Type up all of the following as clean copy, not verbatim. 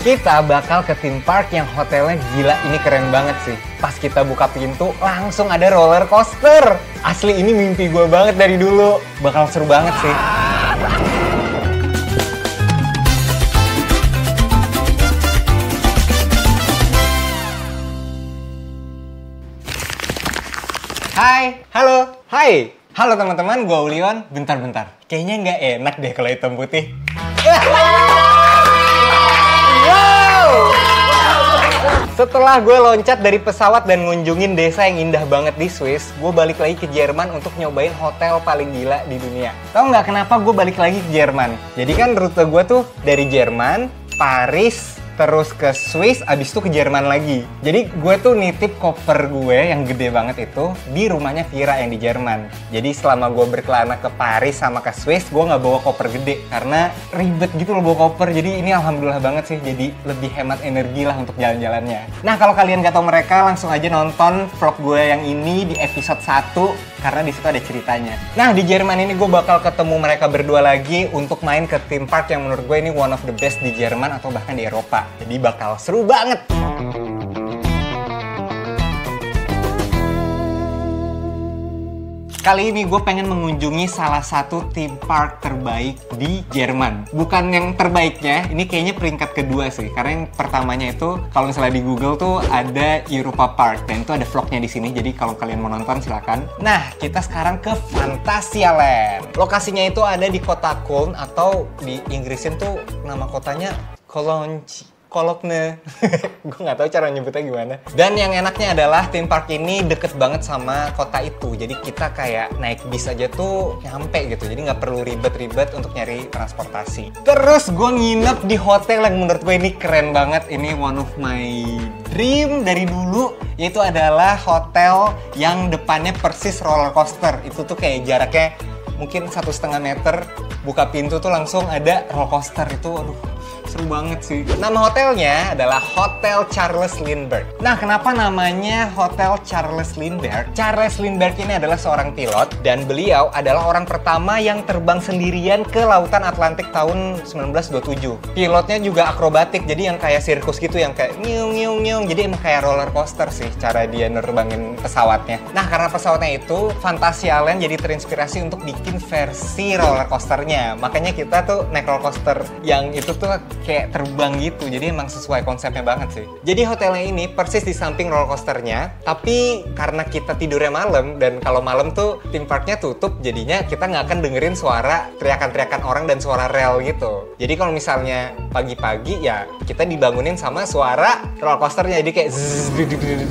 Kita bakal ke theme park yang hotelnya gila, ini keren banget sih. Pas kita buka pintu, langsung ada roller coaster. Asli ini mimpi gue banget dari dulu. Bakal seru banget sih. Hai, halo, hai. Halo teman-teman, gue Ulion. Bentar. Kayaknya nggak enak deh kalau hitam putih. Wow! Setelah gue loncat dari pesawat dan ngunjungin desa yang indah banget di Swiss, gue balik lagi ke Jerman untuk nyobain hotel paling gila di dunia. Tahu nggak kenapa gue balik lagi ke Jerman? Jadi kan rute gue tuh dari Jerman, Paris, terus ke Swiss, abis itu ke Jerman lagi. Jadi gue tuh nitip koper gue yang gede banget itu di rumahnya Vira yang di Jerman. Jadi selama gue berkelana ke Paris sama ke Swiss, gue nggak bawa koper gede karena ribet gitu loh bawa koper. Jadi ini alhamdulillah banget sih, jadi lebih hemat energi lah untuk jalan-jalannya. Nah kalau kalian nggak tahu mereka, langsung aja nonton vlog gue yang ini di episode 1 karena di situ ada ceritanya. Nah di Jerman ini gue bakal ketemu mereka berdua lagi untuk main ke theme park yang menurut gue ini one of the best di Jerman atau bahkan di Eropa. Jadi bakal seru banget. Kali ini gue pengen mengunjungi salah satu theme park terbaik di Jerman. Bukan yang terbaiknya, ini kayaknya peringkat kedua sih. Karena yang pertamanya itu, kalau misalnya di Google tuh ada Europa Park. Dan itu ada vlognya di sini, jadi kalau kalian mau nonton silakan. Nah, kita sekarang ke Phantasialand. Lokasinya itu ada di kota Köln, atau di Inggrisin tuh nama kotanya Cologne. Koloknya, gue nggak tahu cara nyebutnya gimana. Dan yang enaknya adalah theme park ini deket banget sama kota itu. Jadi kita kayak naik bis aja tuh nyampe gitu. Jadi nggak perlu ribet-ribet untuk nyari transportasi. Terus gue nginep di hotel yang menurut gue ini keren banget. Ini one of my dream dari dulu. Yaitu adalah hotel yang depannya persis roller coaster. Itu tuh kayak jaraknya mungkin 1,5 meter. Buka pintu tuh langsung ada roller coaster. Itu aduh, seru banget sih. Nama hotelnya adalah Hotel Charles Lindbergh. Nah, kenapa namanya Hotel Charles Lindbergh? Charles Lindbergh ini adalah seorang pilot dan beliau adalah orang pertama yang terbang sendirian ke lautan Atlantik tahun 1927. Pilotnya juga akrobatik, jadi yang kayak sirkus gitu, yang kayak nyung. Jadi emang kayak roller coaster sih cara dia nerbangin pesawatnya. Nah, karena pesawatnya itu, Phantasialand jadi terinspirasi untuk bikin versi roller coasternya. Makanya kita tuh naik roller coaster yang itu tuh kayak terbang gitu, jadi emang sesuai konsepnya banget sih. Jadi hotelnya ini persis di samping roller coasternya, tapi karena kita tidurnya malam, dan kalau malam tuh theme parknya tutup, jadinya kita nggak akan dengerin suara teriakan-teriakan orang dan suara rel gitu. Jadi kalau misalnya pagi-pagi ya kita dibangunin sama suara roller coasternya, jadi kayak zzz,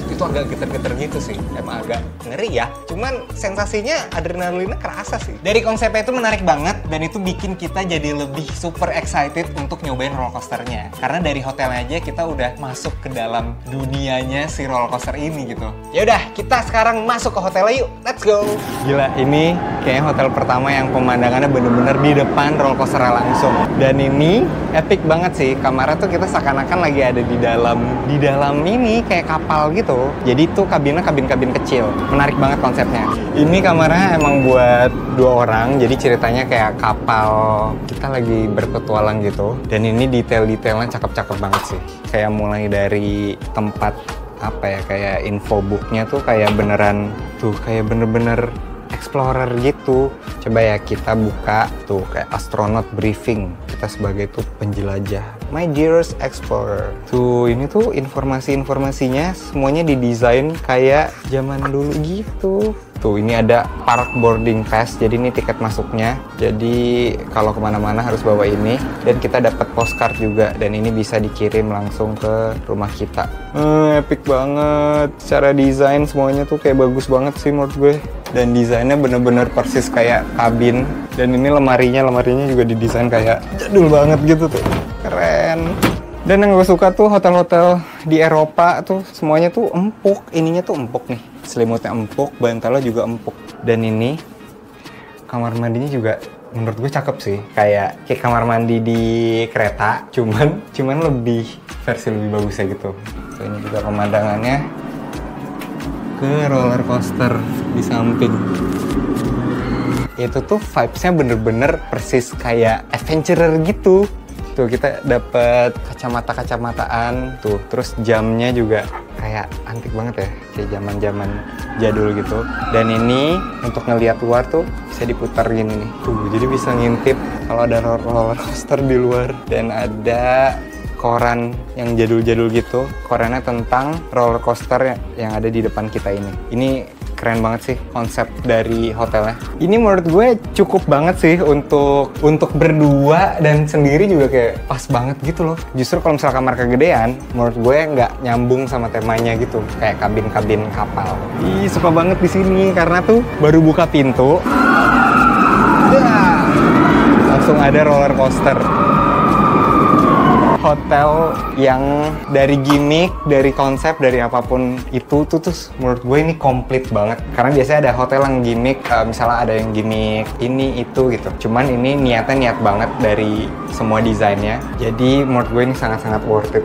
itu agak geter-geter gitu sih, emang agak ngeri ya. Cuman sensasinya adrenalinnya kerasa sih. Dari konsepnya itu menarik banget, dan itu bikin kita jadi lebih super excited untuk nyobain roller coasternya. Karena dari hotelnya aja kita udah masuk ke dalam dunianya si roller coaster ini gitu. Ya udah, kita sekarang masuk ke hotelnya yuk. Let's go. Gila, ini kayaknya hotel pertama yang pemandangannya bener-bener di depan roller coaster langsung. Dan ini epic banget sih. Kamarnya tuh kita seakan-akan lagi ada di dalam ini kayak kapal gitu. Jadi tuh kabinnya kabin-kabin kecil. Menarik banget konsepnya. Ini kamarnya emang buat 2 orang. Jadi ceritanya kayak kapal kita lagi berpetualang gitu. Dan ini detail-detailnya cakep-cakep banget sih. Kayak mulai dari tempat apa ya, kayak infobooknya tuh kayak beneran tuh kayak bener-bener explorer gitu. Coba ya kita buka tuh kayak astronaut briefing. Kita sebagai tuh penjelajah. My dearest explorer. Tuh ini tuh informasi-informasinya semuanya didesain kayak zaman dulu gitu. Tuh ini ada park boarding pass, jadi ini tiket masuknya. Jadi kalau kemana-mana harus bawa ini. Dan kita dapat postcard juga, dan ini bisa dikirim langsung ke rumah kita. Epic banget. Secara desain semuanya tuh kayak bagus banget sih menurut gue. Dan desainnya bener-bener persis kayak kabin. Dan ini lemarinya juga didesain kayak jadul banget gitu tuh. Keren. Dan yang gue suka tuh hotel-hotel di Eropa tuh semuanya tuh empuk. Ininya tuh empuk nih. Selimutnya empuk, bantalnya juga empuk. Dan ini kamar mandinya juga menurut gue cakep sih. Kayak kamar mandi di kereta, cuman lebih versi lebih bagusnya gitu. So, ini juga pemandangannya ke roller coaster di samping. Itu tuh vibes-nya bener-bener persis kayak adventurer gitu. Tuh kita dapet kacamata-kacamataan tuh, terus jamnya juga kayak antik banget ya, kayak zaman-zaman jadul gitu. Dan ini untuk ngelihat luar tuh bisa diputar gini nih. Tuh, jadi bisa ngintip kalau ada roller coaster di luar. Dan ada koran yang jadul-jadul gitu, korannya tentang roller coaster yang ada di depan kita ini. Ini keren banget sih konsep dari hotelnya. Ini menurut gue cukup banget sih untuk berdua, dan sendiri juga kayak pas banget gitu loh. Justru kalau misalnya kamar kegedean, menurut gue nggak nyambung sama temanya gitu, kayak kabin-kabin kapal. Ih, suka banget di sini karena tuh baru buka pintu, langsung ada roller coaster. Hotel yang dari gimmick, dari konsep, dari apapun itu tuh menurut gue ini komplit banget. Karena biasanya ada hotel yang gimmick, misalnya ada yang gimmick ini itu gitu. Cuman ini niatnya niat banget dari semua desainnya. Jadi menurut gue ini sangat-sangat worth it.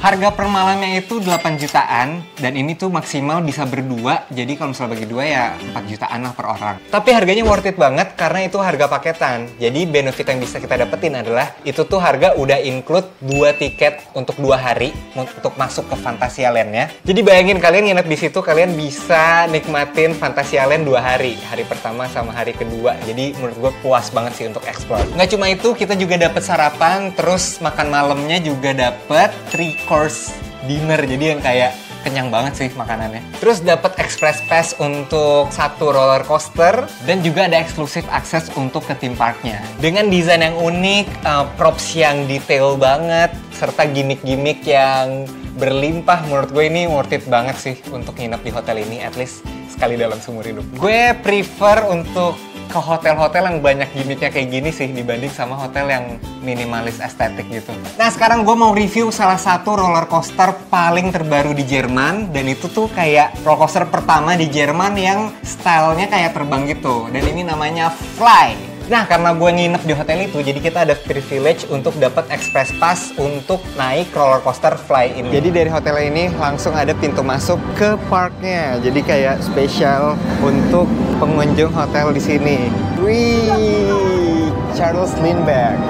Harga per malamnya itu 8 jutaan, dan ini tuh maksimal bisa berdua, jadi kalau misalnya bagi dua ya 4 jutaan lah per orang. Tapi harganya worth it banget karena itu harga paketan. Jadi benefit yang bisa kita dapetin adalah itu tuh harga udah include 2 tiket untuk 2 hari untuk masuk ke Fantasia Land-nya. Jadi bayangin kalian nginep di situ, kalian bisa nikmatin Fantasia Land 2 hari. Hari pertama sama hari kedua. Jadi menurut gue puas banget sih untuk explore. Nggak cuma itu, kita juga dapet sarapan, terus makan malamnya juga dapet 3 course dinner, jadi yang kayak kenyang banget sih makanannya. Terus dapat express pass untuk 1 roller coaster, dan juga ada eksklusif akses untuk ke theme parknya. Dengan desain yang unik, props yang detail banget, serta gimmick-gimmick yang berlimpah, menurut gue ini worth it banget sih untuk nginep di hotel ini, at least sekali dalam seumur hidup. Gue prefer untuk ke hotel-hotel yang banyak gimmicknya kayak gini sih, dibanding sama hotel yang minimalis estetik gitu. Nah, sekarang gue mau review salah satu roller coaster paling terbaru di Jerman, dan itu tuh kayak roller coaster pertama di Jerman yang stylenya kayak terbang gitu, dan ini namanya Fly. Nah, karena gue nginep di hotel itu, jadi kita ada privilege untuk dapat express pass untuk naik roller coaster Fly ini. Jadi dari hotel ini langsung ada pintu masuk ke parknya. Jadi kayak spesial untuk pengunjung hotel di sini. Wih, Charles Lindbergh.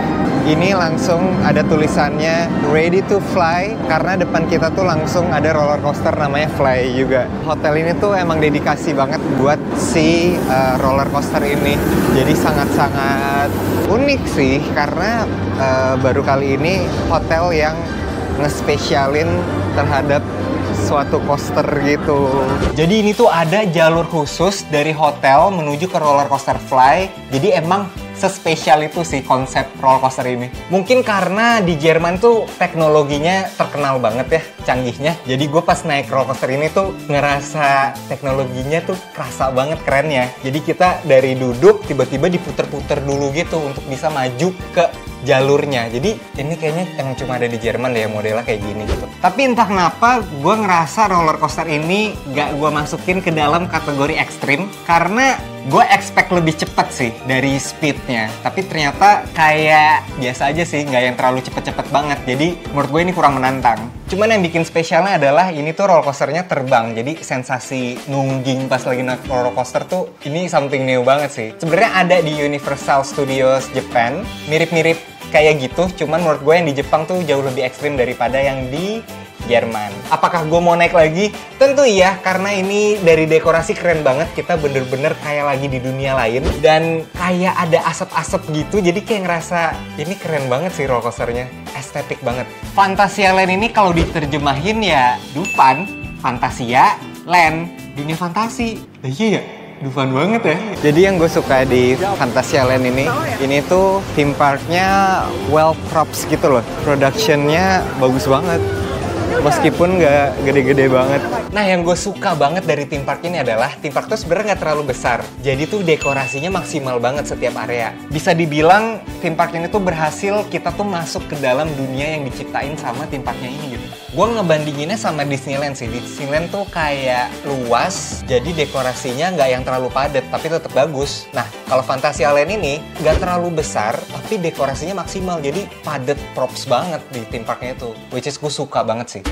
Ini langsung ada tulisannya Ready to Fly, karena depan kita tuh langsung ada roller coaster namanya Fly juga. Hotel ini tuh emang dedikasi banget buat si roller coaster ini. Jadi sangat-sangat unik sih, karena baru kali ini hotel yang ngespesialin terhadap suatu coaster gitu. Jadi ini tuh ada jalur khusus dari hotel menuju ke roller coaster Fly. Jadi emang sespesial itu sih konsep roller coaster ini. Mungkin karena di Jerman tuh teknologinya terkenal banget ya, canggihnya. Jadi gue pas naik roller coaster ini tuh ngerasa teknologinya tuh kerasa banget kerennya. Jadi kita dari duduk tiba-tiba diputer-puter dulu gitu untuk bisa maju ke jalurnya. Jadi ini kayaknya emang cuma ada di Jerman deh modelnya kayak gini gitu. Tapi entah kenapa gue ngerasa roller coaster ini gak gue masukin ke dalam kategori ekstrim, karena gue expect lebih cepet sih dari speednya. Tapi ternyata kayak biasa aja sih, nggak yang terlalu cepet-cepet banget. Jadi menurut gue ini kurang menantang. Cuman yang bikin spesialnya adalah ini tuh roller coasternya terbang. Jadi sensasi nungging pas lagi naik roller coaster tuh ini something new banget sih. Sebenarnya ada di Universal Studios Japan, mirip-mirip kayak gitu. Cuman menurut gue yang di Jepang tuh jauh lebih ekstrim daripada yang di Jerman. Apakah gue mau naik lagi? Tentu iya, karena ini dari dekorasi keren banget. Kita bener-bener kayak lagi di dunia lain. Dan kayak ada asap-asap gitu, jadi kayak ngerasa ini keren banget sih roller coasternya. Estetik banget. Fantasia Land ini kalau diterjemahin ya Dufan, Fantasia, Land, dunia fantasi. Iya ya? Dufan banget ya. Jadi yang gue suka di Fantasia Land ini tuh theme parknya well props gitu loh. Productionnya bagus banget. Meskipun nggak gede-gede banget. Nah, yang gue suka banget dari theme park ini adalah theme park tuh sebenarnya nggak terlalu besar. Jadi tuh dekorasinya maksimal banget setiap area. Bisa dibilang theme park ini tuh berhasil kita tuh masuk ke dalam dunia yang diciptain sama theme parknya ini gitu. Gue ngebandinginnya sama Disneyland sih. Disneyland tuh kayak luas, jadi dekorasinya nggak yang terlalu padat, tapi tetap bagus. Nah, kalau Fantasia Land ini nggak terlalu besar, tapi dekorasinya maksimal. Jadi padat props banget di theme parknya itu. Which is gue suka banget sih.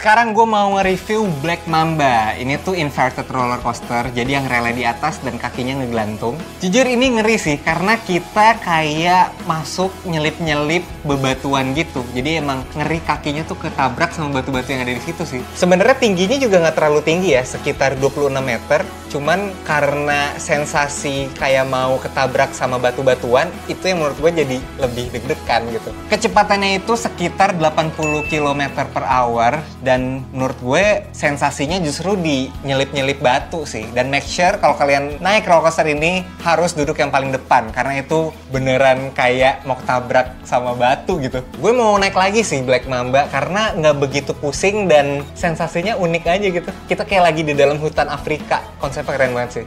Sekarang gue mau nge-review Black Mamba. Ini tuh inverted roller coaster, jadi yang relnya di atas dan kakinya ngegelantung. Jujur ini ngeri sih, karena kita kayak masuk nyelip-nyelip bebatuan gitu. Jadi emang ngeri kakinya tuh ketabrak sama batu-batu yang ada di situ sih. Sebenarnya tingginya juga nggak terlalu tinggi ya, sekitar 26 meter. Cuman karena sensasi kayak mau ketabrak sama batu-batuan, itu yang menurut gue jadi lebih deg-degan gitu. Kecepatannya itu sekitar 80 km per hour. Dan menurut gue sensasinya justru di nyelip-nyelip batu sih. Dan make sure kalau kalian naik roller coaster ini harus duduk yang paling depan. Karena itu beneran kayak mau ketabrak sama batu gitu. Gue mau naik lagi sih Black Mamba karena nggak begitu pusing dan sensasinya unik aja gitu. Kita kayak lagi di dalam hutan Afrika. Konsepnya keren banget sih.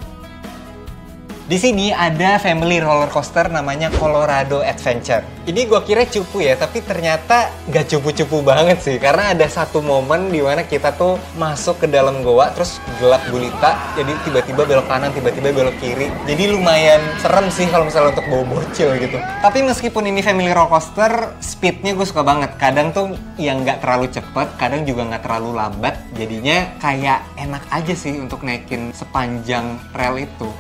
Di sini ada family roller coaster namanya Colorado Adventure. Ini gue kira cupu ya, tapi ternyata gak cupu-cupu banget sih. Karena ada satu momen di mana kita tuh masuk ke dalam goa, terus gelap gulita. Jadi tiba-tiba belok kanan, tiba-tiba belok kiri. Jadi lumayan serem sih kalau misalnya untuk bawa bocil gitu. Tapi meskipun ini family roller coaster, speednya gue suka banget. Kadang tuh yang gak terlalu cepet, kadang juga gak terlalu lambat. Jadinya kayak enak aja sih untuk naikin sepanjang rel itu.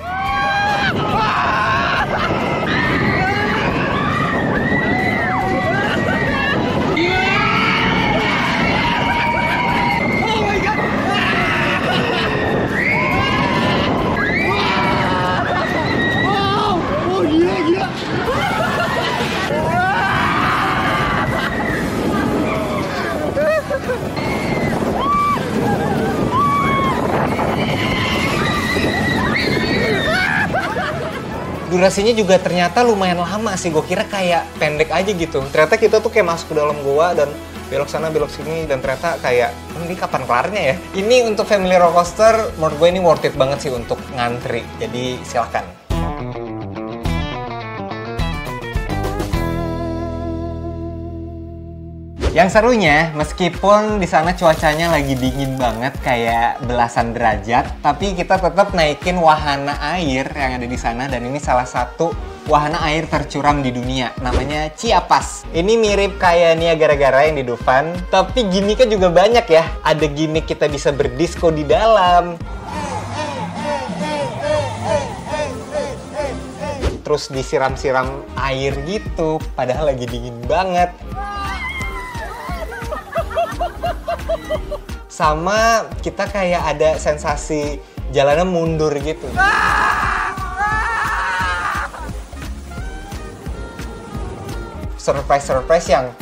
Durasinya juga ternyata lumayan lama sih, gue kira kayak pendek aja gitu. Ternyata kita tuh kayak masuk ke dalam goa dan belok sana belok sini dan ternyata kayak ini kapan kelarnya ya? Ini untuk family roller coaster menurut gue ini worth it banget sih untuk ngantri. Jadi silakan. Yang serunya, meskipun di sana cuacanya lagi dingin banget kayak belasan derajat, tapi kita tetap naikin wahana air yang ada di sana dan ini salah satu wahana air tercuram di dunia, namanya Chiapas. Ini mirip kayak Niagara yang di Dufan, tapi gimmicknya juga banyak ya. Ada gimmick kita bisa berdisko di dalam. Terus disiram-siram air gitu, padahal lagi dingin banget. Sama kita kayak ada sensasi jalannya mundur gitu. Surprise yang,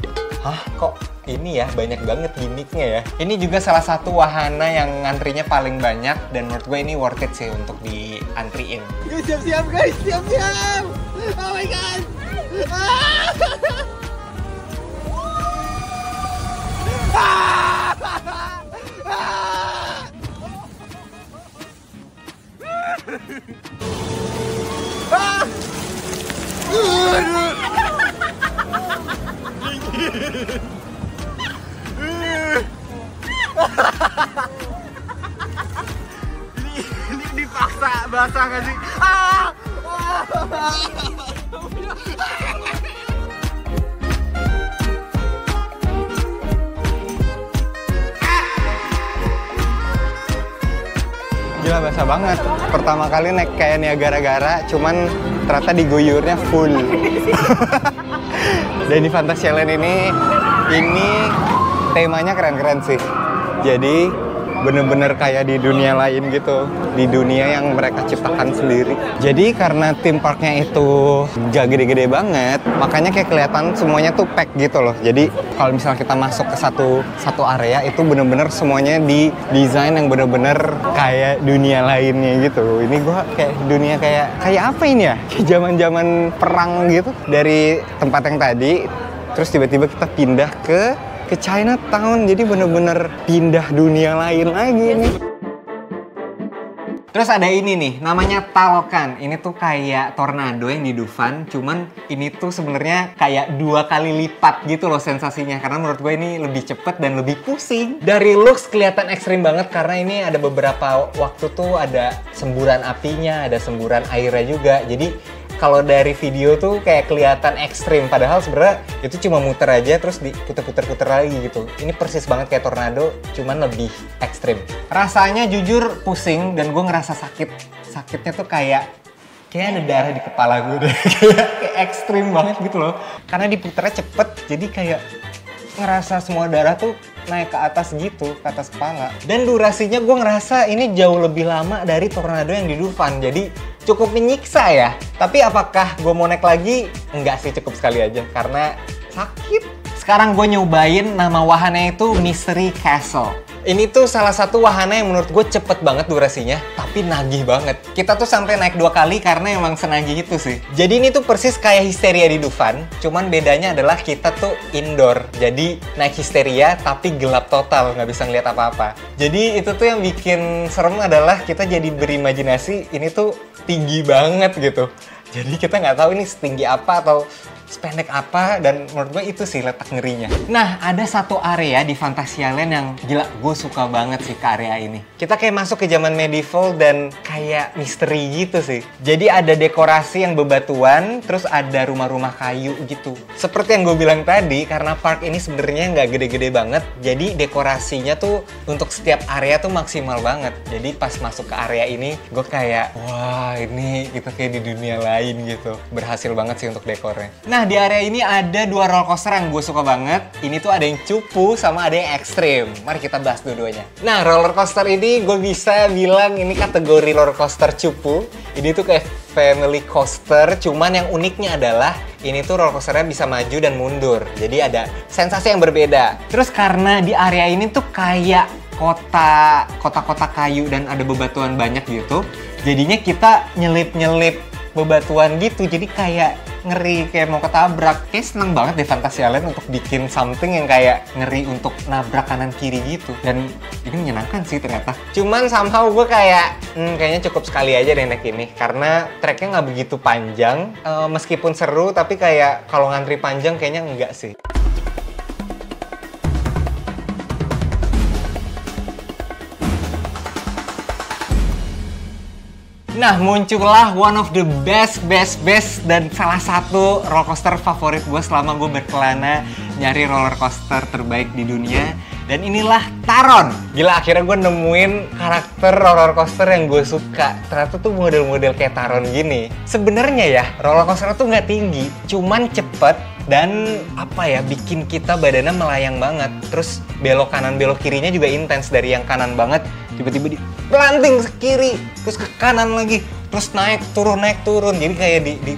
hah kok ini ya banyak banget gimmicknya ya. Ini juga salah satu wahana yang ngantrinya paling banyak dan menurut gue ini worth it sih untuk diantriin. Guys, siap-siap guys, siap-siap. Oh my god. Ini dipaksa basah nggak sih? Gila basah banget. Pertama kali naik kayak Niagara, cuman ternyata diguyurnya full. Dan di Fantasyland ini temanya keren-keren sih. Jadi bener-bener kayak di dunia lain gitu, di dunia yang mereka ciptakan sendiri. Jadi karena theme parknya itu gak gede-gede banget, makanya kayak kelihatan semuanya tuh pack gitu loh. Jadi kalau misalnya kita masuk ke satu area itu bener-bener semuanya di desain yang bener-bener kayak dunia lainnya gitu. Ini gua kayak dunia kayak apa ini ya? Kayak zaman-zaman perang gitu. Dari tempat yang tadi, terus tiba-tiba kita pindah ke Chinatown, jadi bener-bener pindah dunia lain lagi nih. Terus ada ini nih, namanya Talokan. Ini tuh kayak tornado yang di Dufan, cuman ini tuh sebenarnya kayak 2 kali lipat gitu loh sensasinya. Karena menurut gue ini lebih cepet dan lebih pusing. Dari looks kelihatan ekstrim banget karena ini ada beberapa waktu tuh ada semburan apinya, ada semburan airnya juga. Jadi kalau dari video tuh kayak kelihatan ekstrim, padahal sebenarnya itu cuma muter aja terus diputer-puter lagi gitu. Ini persis banget kayak tornado, cuman lebih ekstrim. Rasanya jujur pusing dan gue ngerasa sakit. Sakitnya tuh kayak ada darah di kepala gue deh. Kayak ekstrim banget gitu loh. Karena diputernya cepet, jadi kayak ngerasa semua darah tuh naik ke atas gitu, ke atas kepala. Dan durasinya gue ngerasa ini jauh lebih lama dari tornado yang di Dufan. Jadi cukup menyiksa ya. Tapi apakah gue mau naik lagi? Enggak sih, cukup sekali aja. Karena sakit. Sekarang gue nyobain, nama wahananya itu Mystery Castle. Ini tuh salah satu wahana yang menurut gue cepet banget durasinya, tapi nagih banget. Kita tuh sampai naik 2 kali karena emang senagih itu sih. Jadi ini tuh persis kayak Histeria di Dufan, cuman bedanya adalah kita tuh indoor. Jadi naik Histeria tapi gelap total, nggak bisa ngeliat apa-apa. Jadi itu tuh yang bikin serem adalah kita jadi berimajinasi ini tuh tinggi banget gitu. Jadi kita nggak tahu ini setinggi apa atau sependek apa, dan menurut gue itu sih letak ngerinya. Nah, ada satu area di Phantasialand yang gila, gue suka banget sih ke area ini. Kita kayak masuk ke zaman medieval dan kayak misteri gitu sih. Jadi ada dekorasi yang bebatuan, terus ada rumah-rumah kayu gitu. Seperti yang gue bilang tadi, karena park ini sebenarnya nggak gede-gede banget, jadi dekorasinya tuh untuk setiap area tuh maksimal banget. Jadi pas masuk ke area ini, gue kayak, wah ini kita kayak di dunia lain gitu. Berhasil banget sih untuk dekornya. Nah, di area ini ada 2 roller coaster yang gue suka banget. Ini tuh ada yang cupu sama ada yang ekstrim. Mari kita bahas dua-duanya. Nah, roller coaster ini gue bisa bilang ini kategori roller coaster cupu. Ini tuh kayak family coaster, cuman yang uniknya adalah ini tuh roller coasternya bisa maju dan mundur. Jadi ada sensasi yang berbeda. Terus karena di area ini tuh kayak kota-kota kayu dan ada bebatuan banyak gitu, jadinya kita nyelip-nyelip bebatuan gitu, jadi kayak ngeri, kayak mau ketabrak. Kayak seneng banget deh Phantasialand untuk bikin something yang kayak ngeri untuk nabrak kanan kiri gitu. Dan ini menyenangkan sih ternyata. Cuman somehow gue kayak, kayaknya cukup sekali aja deh naik ini. Karena treknya nggak begitu panjang, meskipun seru, tapi kayak kalau ngantri panjang kayaknya enggak sih. Nah, muncullah one of the best dan salah satu roller coaster favorit gue selama gue berkelana nyari roller coaster terbaik di dunia. Dan inilah Taron. Gila, akhirnya gue nemuin karakter roller coaster yang gue suka. Ternyata tuh model-model kayak Taron gini. Sebenarnya ya, roller coaster tuh nggak tinggi, cuman cepet dan apa ya, bikin kita badannya melayang banget. Terus belok kanan belok kirinya juga intens, dari yang kanan banget tiba-tiba dipelanting ke kiri, terus ke kanan lagi, terus naik turun, jadi kayak di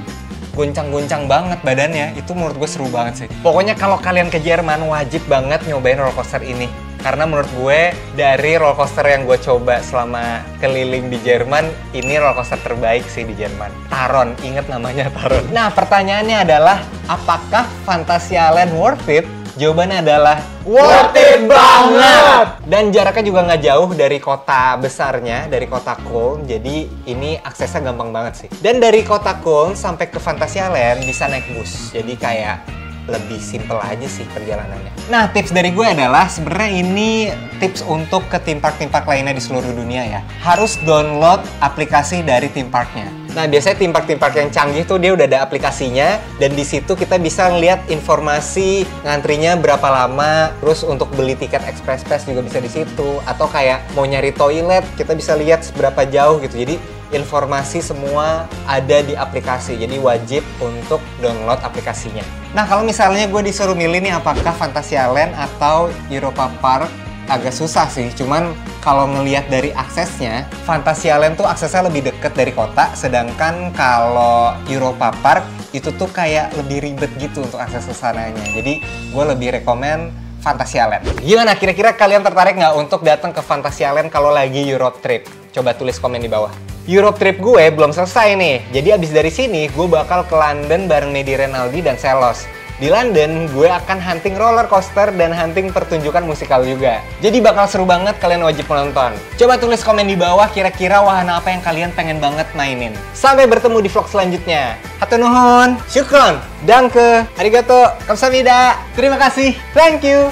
goncang-goncang banget badannya. Itu menurut gue seru banget sih. Pokoknya kalau kalian ke Jerman wajib banget nyobain roller coaster ini. Karena menurut gue dari roller coaster yang gue coba selama keliling di Jerman, ini roller coaster terbaik sih di Jerman. Taron, inget namanya Taron. Nah, pertanyaannya adalah apakah Phantasialand worth it? Jawabannya adalah worth it banget! Dan jaraknya juga nggak jauh dari kota besarnya, dari kota Köln. Jadi ini aksesnya gampang banget sih. Dan dari kota Köln sampai ke Phantasialand bisa naik bus. Jadi kayak lebih simple aja sih perjalanannya. Nah, tips dari gue adalah sebenarnya ini tips untuk ke theme park lainnya di seluruh dunia ya. Harus download aplikasi dari theme parknya. Nah, biasanya theme park yang canggih tuh dia udah ada aplikasinya, dan di situ kita bisa ngeliat informasi ngantrinya berapa lama, terus untuk beli tiket express pass juga bisa di situ, atau kayak mau nyari toilet kita bisa lihat seberapa jauh gitu. Jadi informasi semua ada di aplikasi, jadi wajib untuk download aplikasinya. Nah, kalau misalnya gue disuruh milih nih apakah Phantasialand atau Europa Park, agak susah sih. Cuman kalau ngelihat dari aksesnya, Phantasialand tuh aksesnya lebih deket dari kota, sedangkan kalau Europa Park itu tuh kayak lebih ribet gitu untuk akses ke sananya. Jadi gue lebih rekomen Phantasialand. Gimana, kira-kira kalian tertarik nggak untuk datang ke Phantasialand kalau lagi Europe trip? Coba tulis komen di bawah. Europe trip gue belum selesai nih. Jadi abis dari sini gue bakal ke London bareng Medi Renaldi dan Selos. Di London, gue akan hunting roller coaster dan hunting pertunjukan musikal juga. Jadi bakal seru banget, kalian wajib menonton. Coba tulis komen di bawah kira-kira wahana apa yang kalian pengen banget mainin. Sampai bertemu di vlog selanjutnya. Hatur nuhun, syukron, danke, arigato, kamsahamnida. Terima kasih, thank you.